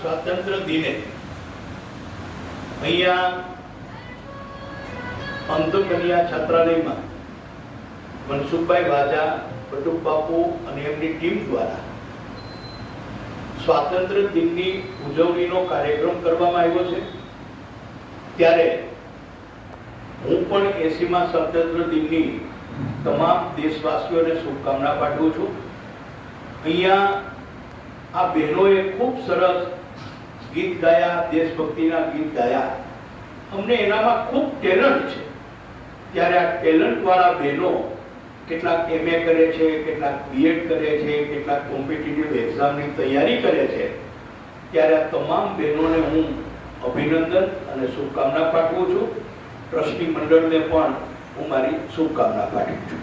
સ્વાતંત્ર્ય દિને અહીંયા અંતકન્યા છાત્રાલયમાં મનસુખભાઈ વાજા, બટુક બાપુ અને એમની ટીમ દ્વારા સ્વાતંત્ર્ય દિનની ઉજવણીનો કાર્યક્રમ કરવામાં આવ્યો છે। ત્યારે હું પણ 80મા સ્વાતંત્ર્ય દિનની તમામ દેશવાસીઓને શુભકામના પાઠવું છું। અહીંયા આ બહેનોએ ખૂબ સરસ ગીત ગાયા, દેશભક્તિના ગીત ગાયા। અમને એનામાં ખૂબ ટેલેન્ટ છે। ત્યારે આ ટેલેન્ટ વાળા બહેનો કેટલાક MA કરે છે, કેટલાક BEd કરે છે, કેટલાક કોમ્પિટિટિવ એક્ઝામની તૈયારી કરે છે। ત્યારે આ તમામ બહેનોને હું અભિનંદન અને શુભકામના પાઠવું છું। ટ્રસ્ટી મંડળને પણ હું મારી શુભકામના પાઠવું છું।